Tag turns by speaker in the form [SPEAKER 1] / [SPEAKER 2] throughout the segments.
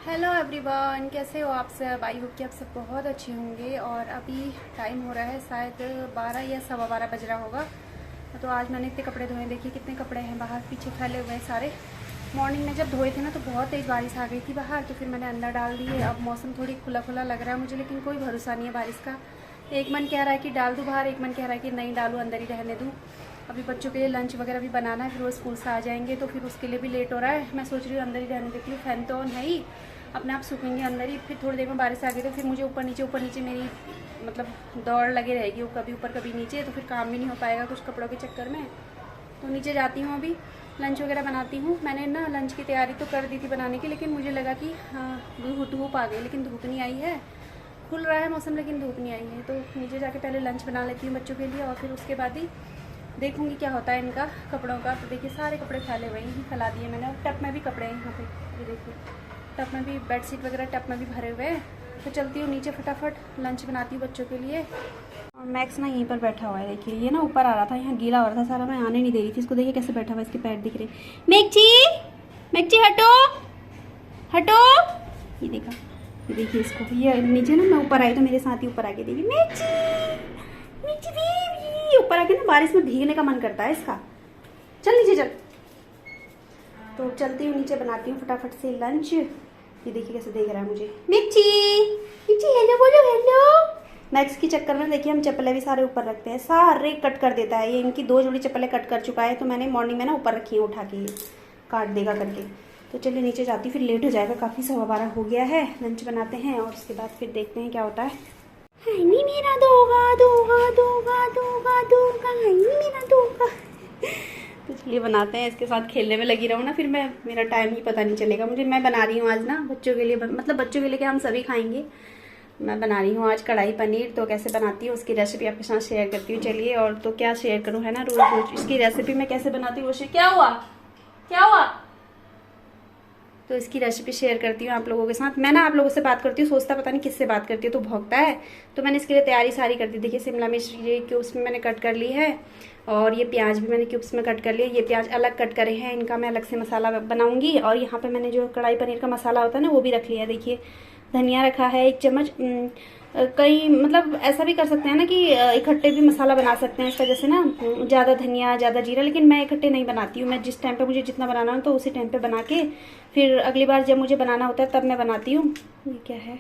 [SPEAKER 1] Hello everyone, कैसे हो आप सब। आई होप कि आप सब बहुत अच्छे होंगे। और अभी टाइम हो रहा है शायद 12 या सवा 12 बज रहा होगा। तो आज मैंने इतने कपड़े धोए, देखिए कितने कपड़े हैं बाहर पीछे फैले हुए हैं सारे। मॉर्निंग में जब धोए थे ना तो बहुत तेज़ बारिश आ गई थी बाहर, तो फिर मैंने अंदर डाल दिए। अब मौसम थोड़ी खुला खुला लग रहा है मुझे, लेकिन कोई भरोसा नहीं है बारिश का। एक मन कह रहा है कि डाल दूँ बाहर, एक मन कह रहा है कि नहीं डालूँ, अंदर ही रहने दूँ। अभी बच्चों के लिए लंच वगैरह भी बनाना है, फिर वो स्कूल से आ जाएंगे तो फिर उसके लिए भी लेट हो रहा है। मैं सोच रही हूँ अंदर ही रहने देती हूँ, फैन तो ऑन है ही, अपने आप सूखेंगे अंदर ही। फिर थोड़ी देर में बारिश आ गई तो फिर मुझे ऊपर नीचे मेरी मतलब दौड़ लगी रहेगी, वो कभी ऊपर कभी नीचे, तो फिर काम भी नहीं हो पाएगा कुछ कपड़ों के चक्कर में। तो नीचे जाती हूँ, अभी लंच वगैरह बनाती हूँ। मैंने ना लंच की तैयारी तो कर दी थी बनाने की, लेकिन मुझे लगा कि हाँ धूप आ गई, लेकिन धूप नहीं आई है। खुल रहा है मौसम लेकिन धूप नहीं आई है। तो नीचे जाके पहले लंच बना लेती हूँ बच्चों के लिए, और फिर उसके बाद ही देखूँगी क्या होता है इनका कपड़ों का। तो देखिए सारे कपड़े फैले हुए हैं, फैला दिए मैंने। और टप में भी कपड़े हैं यहाँ पे, ये देखिए टप में भी बेडशीट वगैरह टप में भी भरे हुए हैं। तो चलती हूँ नीचे फटाफट लंच बनाती हूँ बच्चों के लिए। और मैक्स ना यहीं पर बैठा हुआ है, देखिए ये ना ऊपर आ रहा था, यहाँ गीला हो रहा था सारा, मैं आने नहीं दे रही थी इसको। देखिए कैसे बैठा हुआ है, इसके पैर दिख रहे। मैक्सी, मैक्सी हटो हटो। ये देखा, ये देखिए इसको, ये नीचे ना मैं ऊपर आई तो मेरे साथ ही ऊपर आके देखिए मैक्सी, मैक्सी बेबी। ऊपर आके ना बारिश में भीगने का मन करता है इसका। चल नीचे चल। तो चलती हूँ नीचे, बनाती हूँ फटाफट से लंच। ये देखिए कैसे देख रहा है मुझे। मिर्ची, मिर्ची हेलो बोलो हेलो। मैक्स के चक्कर में देखिए हम चप्पलें भी सारे ऊपर रखते हैं, सारे कट कर देता है ये। इनकी 2 जोड़ी चप्पलें कट कर चुका है, तो मैंने मॉर्निंग में ना ऊपर रखी है उठा के, ये काट देगा करके। तो चलिए नीचे जाती, फिर लेट हो जाएगा काफ़ी, 12:15 हो गया है। लंच बनाते हैं और उसके बाद फिर देखते हैं क्या होता है। नहीं मेरा दोगा दोगा दोगा दोगा दोगा, नहीं मेरा दोगा। तो चलिए बनाते हैं, इसके साथ खेलने में लगी रहूँ ना, फिर मैं मेरा टाइम ही पता नहीं चलेगा मुझे। मैं बना रही हूँ आज ना बच्चों के लिए, मतलब बच्चों के लिए क्या हम सभी खाएंगे। मैं बना रही हूँ आज कढ़ाई पनीर। तो कैसे बनाती हूँ उसकी रेसिपी आपके साथ शेयर करती हूँ। चलिए, और तो क्या शेयर करूँ, है ना, रोज रोज इसकी रेसिपी मैं कैसे बनाती हूँ वो शेयर। क्या हुआ, क्या हुआ। तो इसकी रेसिपी शेयर करती हूँ आप लोगों के साथ। मैं ना आप लोगों से बात करती हूँ, सोचता पता नहीं किससे बात करती हूँ, तो भौंकता है। तो मैंने इसके लिए तैयारी सारी कर दी। देखिए शिमला मिर्च ये क्यूब्स में मैंने कट कर ली है, और ये प्याज भी मैंने क्यूब्स में कट कर लिया। ये प्याज अलग कट करे हैं, इनका मैं अलग से मसाला बनाऊंगी। और यहाँ पे मैंने जो कढ़ाई पनीर का मसाला होता है ना वो भी रख लिया है। देखिए धनिया रखा है 1 चम्मच। कई मतलब ऐसा भी कर सकते हैं ना कि इकट्ठे भी मसाला बना सकते हैं इसका, जैसे ना ज़्यादा धनिया ज़्यादा जीरा, लेकिन मैं इकट्ठे नहीं बनाती हूँ। मैं जिस टाइम पे मुझे जितना बनाना हो तो उसी टाइम पे बना के फिर अगली बार जब मुझे बनाना होता है तब मैं बनाती हूँ। ये क्या है,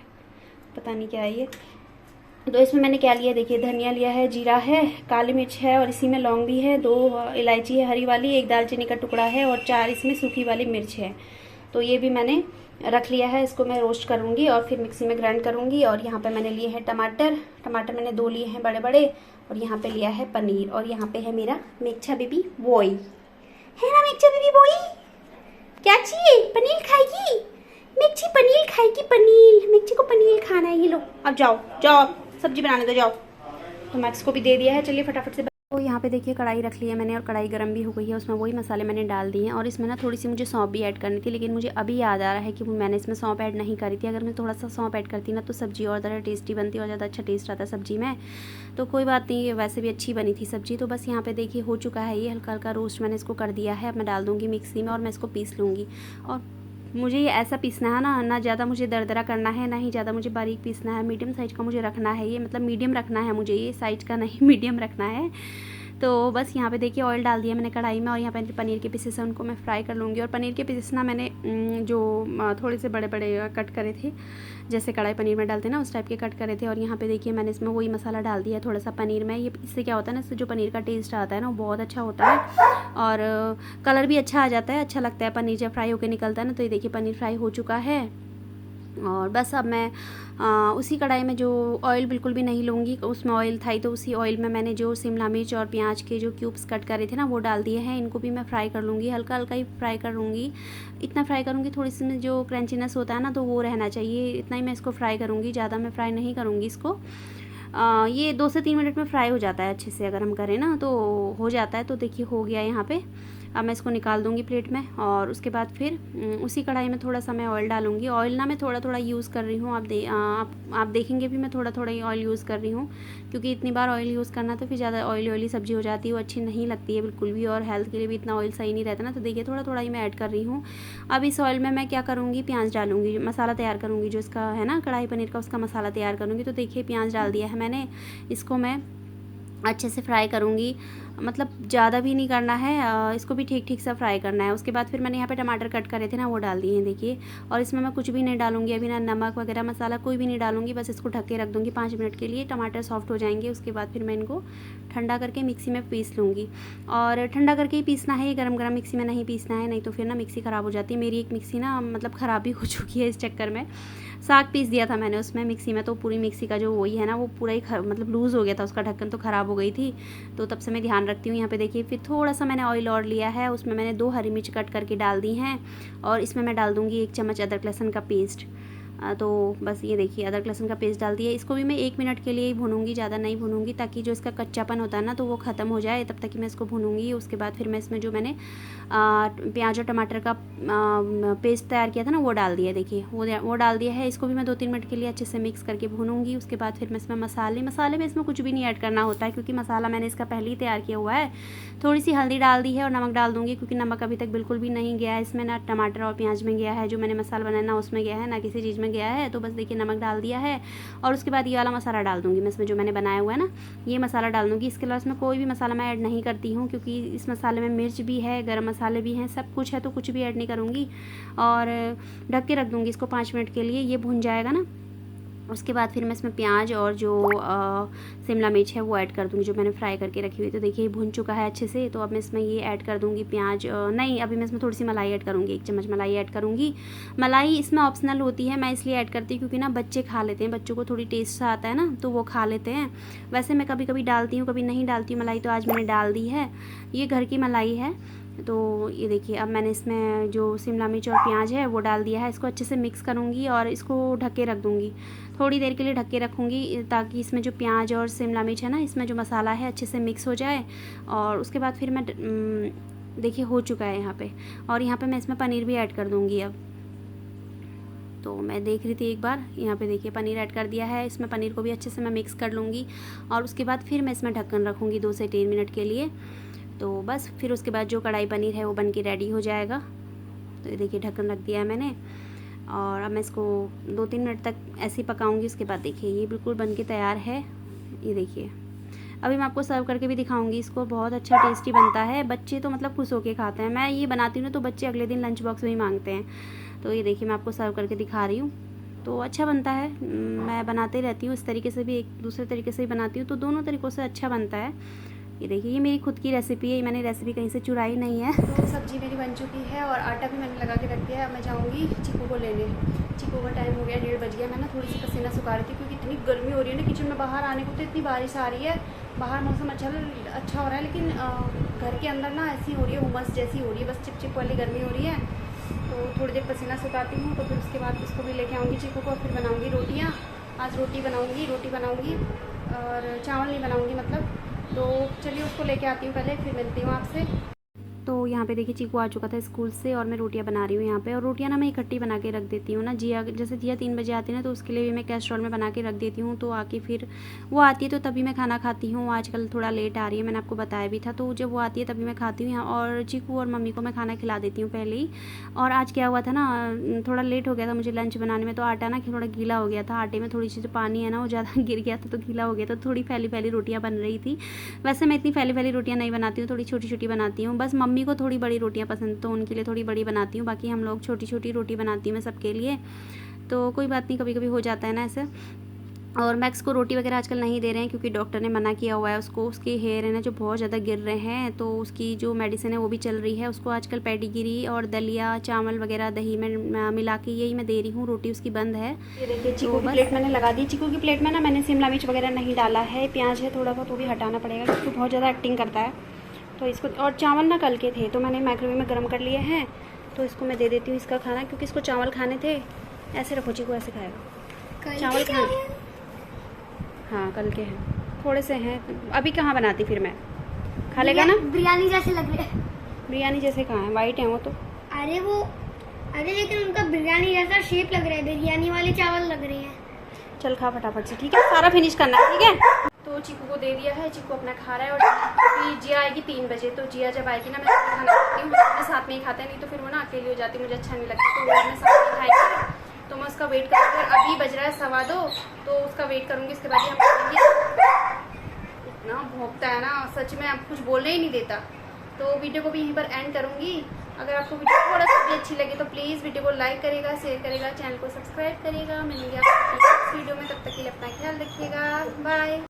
[SPEAKER 1] पता नहीं क्या है ये। तो इसमें मैंने क्या लिया, देखिए धनिया लिया है, जीरा है, काली मिर्च है, और इसी में लौंग भी है, 2 इलायची है हरी वाली, 1 दालचीनी का टुकड़ा है, और 4 इसमें सूखी वाली मिर्च है। तो ये भी मैंने रख लिया है, इसको मैं रोस्ट करूँगी और फिर मिक्सी में ग्राइंड करूँगी। और यहाँ पे मैंने लिए हैं टमाटर, टमाटर मैंने 2 लिए हैं बड़े बड़े, और यहाँ पे लिया है पनीर, और यहाँ पे है मेरा मिक्सा बेबी बॉय, है ना मिक्सा बेबी बॉय। क्या चाहिए, पनीर खाएगी मिक्सी, पनीर खाएगी, पनीर, मिक्सी को पनीर खाना है। ये लो अब जाओ जाओ सब्जी बनाने दो जाओ। तो मैक्स को भी दे दिया है, चलिए फटाफट से। तो यहाँ पे देखिए कढ़ाई रख ली है मैंने, और कढ़ाई गर्म भी हो गई है, उसमें वही मसाले मैंने डाल दिए हैं। और इसमें ना थोड़ी सी मुझे सौंफ भी ऐड करनी थी, लेकिन मुझे अभी याद आ रहा है कि मैंने इसमें सौंफ ऐड नहीं करी थी। अगर मैं थोड़ा सा सौंफ ऐड करती ना तो सब्ज़ी और ज़्यादा टेस्टी बनती और ज़्यादा अच्छा टेस्ट आता सब्ज़ी में। तो कोई बात नहीं, वैसे भी अच्छी बनी थी सब्ज़ी। तो बस यहाँ पर देखिए हो चुका है ये, हल्का हल्का रोस्ट मैंने इसको कर दिया है। अब मैं डाल दूँगी मिक्सी में और मैं इसको पीस लूँगी। और मुझे ये ऐसा पीसना है ना ज़्यादा मुझे दरदरा करना है, ना ही ज़्यादा मुझे बारीक पीसना है। मीडियम साइज़ का मुझे रखना है ये, मतलब मीडियम रखना है मुझे, ये साइज़ का नहीं मीडियम रखना है। तो बस यहाँ पे देखिए ऑयल डाल दिया मैंने कढ़ाई में, और यहाँ पे पनीर के पीसेस हैं उनको मैं फ्राई कर लूँगी। और पनीर के पीसेस ना मैंने जो थोड़े से बड़े बड़े कट करे थे, जैसे कढ़ाई पनीर में डालते ना उस टाइप के कट करे थे। और यहाँ पे देखिए मैंने इसमें वही मसाला डाल दिया थोड़ा सा पनीर में। ये इससे क्या होता है ना, इससे जो पनीर का टेस्ट आता है ना वो बहुत अच्छा होता है, और कलर भी अच्छा आ जाता है, अच्छा लगता है पनीर जब फ्राई होकर निकलता है ना। तो ये देखिए पनीर फ्राई हो चुका है, और बस अब मैं उसी कढ़ाई में जो ऑयल बिल्कुल भी नहीं लूँगी, उसमें ऑयल था ही, तो उसी ऑयल में मैंने जो शिमला मिर्च और प्याज के जो क्यूब्स कट करे थे ना वो डाल दिए हैं। इनको भी मैं फ्राई कर लूँगी, हल्का हल्का ही फ्राई करूँगी। इतना फ्राई करूँगी थोड़ी सी में जो क्रंचीनेस होता है ना तो वो रहना चाहिए, इतना ही मैं इसको फ्राई करूँगी, ज़्यादा मैं फ्राई नहीं करूँगी इसको। ये 2 से 3 मिनट में फ्राई हो जाता है अच्छे से, अगर हम करें ना तो हो जाता है। तो देखिए हो गया यहाँ पे अब मैं इसको निकाल दूँगी प्लेट में और उसके बाद फिर उसी कढ़ाई में थोड़ा सा मैं ऑयल डालूँगी। ऑयल ना मैं थोड़ा थोड़ा यूज़ कर रही हूँ, आप देखेंगे भी मैं थोड़ा थोड़ा ही ऑयल यूज़ कर रही हूँ, क्योंकि इतनी बार ऑयल यूज़ करना तो फिर ज़्यादा ऑयली सब्ज़ी हो जाती है, वो अच्छी नहीं लगती है बिल्कुल भी, और हेल्थ के लिए भी इतना ऑयल सही नहीं रहता ना। तो देखिए थोड़ा थोड़ा ही मैं ऐड कर रही हूँ। अब इस ऑयल में मैं क्या करूँगी, प्याज डालूँगी, मसाला तैयार करूँगी जो इसका है ना कढ़ाई पनीर का, उसका मसाला तैयार करूँगी। तो देखिए प्याज डाल दिया है मैंने, इसको मैं अच्छे से फ्राई करूँगी, मतलब ज़्यादा भी नहीं करना है, इसको भी ठीक ठीक सा फ्राई करना है। उसके बाद फिर मैंने यहाँ पे टमाटर कट करे थे ना, वो डाल दिए हैं देखिए। और इसमें मैं कुछ भी नहीं डालूंगी अभी, ना नमक वगैरह मसाला कोई भी नहीं डालूंगी, बस इसको ढक के रख दूँगी 5 मिनट के लिए। टमाटर सॉफ्ट हो जाएंगे, उसके बाद फिर मैं इनको ठंडा करके मिक्सी में पीस लूँगी। और ठंडा करके ही पीसना है, गरम गरम मिक्सी में नहीं पीसना है, नहीं तो फिर ना मिक्सी ख़राब हो जाती है। मेरी एक मिक्सी ना मतलब ख़राब भी हो चुकी है इस चक्कर में। साग पीस दिया था मैंने उसमें मिक्सी में, तो पूरी मिक्सी का जो वही है ना वो पूरा ही मतलब लूज़ हो गया था, उसका ढक्कन तो ख़राब हो गई थी। तो तब से मैं ध्यान रखती हूँ। यहाँ पे देखिए फिर थोड़ा सा मैंने ऑयल और लिया है, उसमें मैंने 2 हरी मिर्च कट करके डाल दी हैं, और इसमें मैं डाल दूँगी 1 चम्मच अदरक लहसुन का पेस्ट। तो बस ये देखिए अदरक लहसुन का पेस्ट डाल दिया। इसको भी मैं 1 मिनट के लिए ही भूनूंगी, ज़्यादा नहीं भूनूंगी, ताकि जो इसका कच्चापन होता है ना तो वो ख़त्म हो जाए, तब तक कि मैं इसको भूनूंगी। उसके बाद फिर मैं इसमें जो मैंने प्याज और टमाटर का पेस्ट तैयार किया था ना वो डाल दिया, देखिए वो डाल दिया है। इसको भी मैं 2-3 मिनट के लिए अच्छे से मिक्स करके भूनूंगी। उसके बाद फिर मैं इसमें मसाले में इसमें कुछ भी नहीं ऐड करना होता है, क्योंकि मसाला मैंने इसका पहले ही तैयार किया हुआ है। थोड़ी सी हल्दी डाल दी है और नमक डाल दूँगी, क्योंकि नमक अभी तक बिल्कुल भी नहीं गया है इसमें, ना टमाटर और प्याज में गया है, जो मैंने मसाला बनाया ना उसमें गया है, ना किसी चीज़ में गया है। तो बस देखिए नमक डाल दिया है। और उसके बाद ये वाला मसाला डाल दूँगी मैं इसमें, जो मैंने बनाया हुआ है ना ये मसाला डाल दूँगी। इसके अलावा इसमें कोई भी मसाला मैं ऐड नहीं करती हूँ, क्योंकि इस मसाले में मिर्च भी है, गरम मसाले भी हैं, सब कुछ है, तो कुछ भी ऐड नहीं करूँगी। और ढक के रख दूँगी इसको 5 मिनट के लिए, ये भुन जाएगा ना। उसके बाद फिर मैं इसमें प्याज और जो शिमला मिर्च है वो ऐड कर दूँगी, जो मैंने फ्राई करके रखी हुई। तो देखिए ये भुन चुका है अच्छे से। तो अब मैं इसमें ये ऐड कर दूँगी प्याज, नहीं अभी मैं इसमें थोड़ी सी मलाई ऐड करूँगी, 1 चम्मच मलाई ऐड करूँगी। मलाई इसमें ऑप्शनल होती है, मैं इसलिए ऐड करती हूँ क्योंकि ना बच्चे खा लेते हैं, बच्चों को थोड़ी टेस्ट सा आता है ना, तो वो खा लेते हैं। वैसे मैं कभी कभी डालती हूँ, कभी नहीं डालती हूँ मलाई, तो आज मैंने डाल दी है। ये घर की मलाई है। तो ये देखिए अब मैंने इसमें जो शिमला मिर्च और प्याज है वो डाल दिया है। इसको अच्छे से मिक्स करूँगी और इसको ढक के रख दूँगी, थोड़ी देर के लिए ढक के रखूँगी, ताकि इसमें जो प्याज और शिमला मिर्च है ना, इसमें जो मसाला है अच्छे से मिक्स हो जाए। और उसके बाद फिर मैं देखिए हो चुका है यहाँ पे, और यहाँ पे मैं इसमें पनीर भी ऐड कर दूँगी। अब तो मैं देख रही थी एक बार, यहाँ पे देखिए पनीर ऐड कर दिया है। इसमें पनीर को भी अच्छे से मैं मिक्स कर लूँगी, और उसके बाद फिर मैं इसमें ढक्कन रखूँगी 2 से 3 मिनट के लिए। तो बस फिर उसके बाद जो कढ़ाई पनीर है वो बन के रेडी हो जाएगा। तो ये देखिए ढक्कन रख दिया है मैंने, और अब मैं इसको 2-3 मिनट तक ऐसे ही पकाऊंगी। उसके बाद देखिए ये बिल्कुल बन के तैयार है। ये देखिए अभी मैं आपको सर्व करके भी दिखाऊंगी इसको, बहुत अच्छा टेस्टी बनता है। बच्चे तो मतलब खुश होके खाते हैं, मैं ये बनाती हूँ तो बच्चे अगले दिन लंच बॉक्स में ही मांगते हैं। तो ये देखिए मैं आपको सर्व करके दिखा रही हूँ, तो अच्छा बनता है। मैं बनाते रहती हूँ इस तरीके से भी, एक दूसरे तरीके से भी बनाती हूँ, तो दोनों तरीक़ों से अच्छा बनता है। ये देखिए ये मेरी खुद की रेसिपी है, मैंने रेसिपी कहीं से चुराई नहीं है। तो सब्ज़ी मेरी बन चुकी है और आटा भी मैंने लगा के रख दिया है। अब मैं जाऊँगी चीकू को लेने। चीकू का टाइम हो गया, 1:30 बज गया। मैं ना थोड़ी सी पसीना सुखा रही थी, क्योंकि इतनी गर्मी हो रही है ना किचन में। बाहर आने को तो इतनी बारिश आ रही है, बाहर मौसम अच्छा हो रहा है, लेकिन घर के अंदर ना ऐसी हो रही है, उमस जैसी हो रही है, बस चिपचिप वाली गर्मी हो रही है। तो थोड़ी देर पसीना सुखाती हूँ, तो फिर उसके बाद इसको भी लेके आऊँगी चीकू को, और फिर बनाऊँगी रोटियाँ। आज रोटी बनाऊँगी और चावल नहीं बनाऊँगी मतलब। तो चलिए उसको लेके आती हूँ पहले, फिर मिलती हूँ आपसे। तो यहाँ पे देखिए चीकू आ चुका था स्कूल से, और मैं रोटियाँ बना रही हूँ यहाँ पे। और रोटियाँ ना मैं इकट्ठी बना के रख देती हूँ ना, जिया जैसे जिया 3 बजे आती है ना, तो उसके लिए भी मैं कैस्ट्रॉल में बना के रख देती हूँ। तो आके फिर वो आती है तो तभी मैं खाना खाती हूँ। आजकल थोड़ा लेट आ रही है, मैंने आपको बताया भी था, तो जब वो आती है तभी मैं खाती हूँ यहाँ। और चीकू और मम्मी को मैं खाना खिला देती हूँ पहले ही। और आज क्या हुआ था ना, थोड़ा लेट हो गया था मुझे लंच बनाने में, तो आटा ना थोड़ा गीला हो गया था। आटे में थोड़ी सी जो पानी है ना वो ज़्यादा गिर गया था, तो गीला हो गया था। थोड़ी फैली रोटियाँ बन रही थी। वैसे मैं इतनी फैली रोटियाँ नहीं बनाती हूँ, थोड़ी छोटी छोटी बनाती हूँ। बस मम्मी को थोड़ी बड़ी रोटियाँ पसंद, तो उनके लिए थोड़ी बड़ी बनाती हूँ। बाकी हम लोग छोटी छोटी रोटी बनाती हूँ मैं सबके लिए। तो कोई बात नहीं, कभी कभी हो जाता है ना ऐसे। और मैक्स को रोटी वगैरह आजकल नहीं दे रहे हैं, क्योंकि डॉक्टर ने मना किया हुआ है उसको। उसके हेयर है ना जो बहुत ज़्यादा गिर रहे हैं, तो उसकी जो मेडिसिन है वो भी चल रही है। उसको आजकल पेडिग्री और दलिया चावल वगैरह दही में मिला के यही मैं दे रही हूँ। रोटी उसकी बंद है। ये देखिए चीकू की प्लेट मैंने लगा दी। चीकू की प्लेट में ना मैंने शिमला मिर्च वगैरह नहीं डाला है, प्याज है थोड़ा बहुत, वो भी हटाना पड़ेगा क्योंकि बहुत ज़्यादा एक्टिंग करता है। तो इसको, और चावल ना कल के थे तो मैंने माइक्रोवेव में गर्म कर लिए हैं, तो इसको मैं दे देती हूँ इसका खाना, क्योंकि इसको चावल खाने थे। ऐसे रखो, चीकू ऐसे खाएगा चावल खाने। हाँ कल के हैं, थोड़े से हैं। अभी कहाँ बनाती फिर मैं, खा लेगा ना।
[SPEAKER 2] बिरयानी जैसे लग रही है।
[SPEAKER 1] बिरयानी जैसे कहाँ है, वाइट है वो तो।
[SPEAKER 2] अरे लेकिन उनका बिरयानी जैसा शेप लग रहा है, बिरयानी वाले चावल लग रहे हैं।
[SPEAKER 1] चल खा फटाफट से, ठीक है, सारा फिनिश करना है, ठीक है। तो चीकू को दे दिया है, चीकू अपना खा रहा है। और अभी जिया आएगी 3 बजे, तो जिया जब आएगी ना, मैं खाना खाती हूँ, मैं साथ में ही खाते हैं, नहीं तो फिर वो ना अकेली हो जाती, मुझे अच्छा नहीं लगता, तो वो मैं साथ में खाएंगे। तो मैं उसका वेट करूँगी। और अभी बज रहा है 2:15, तो उसका वेट करूँगी, उसके बाद ही हम खाएंगे। इतना भौंकता है ना, सच में अब कुछ बोलने ही नहीं देता। तो वीडियो को भी यहीं पर एंड करूँगी। अगर आपको वीडियो थोड़ा सा भी अच्छी लगे तो प्लीज़ वीडियो को लाइक करेगा, शेयर करेगा, चैनल को सब्सक्राइब करेगा। मिलेंगे आपको नेक्स्ट वीडियो में, तब तक के लिए अपना ख्याल रखिएगा। बाय।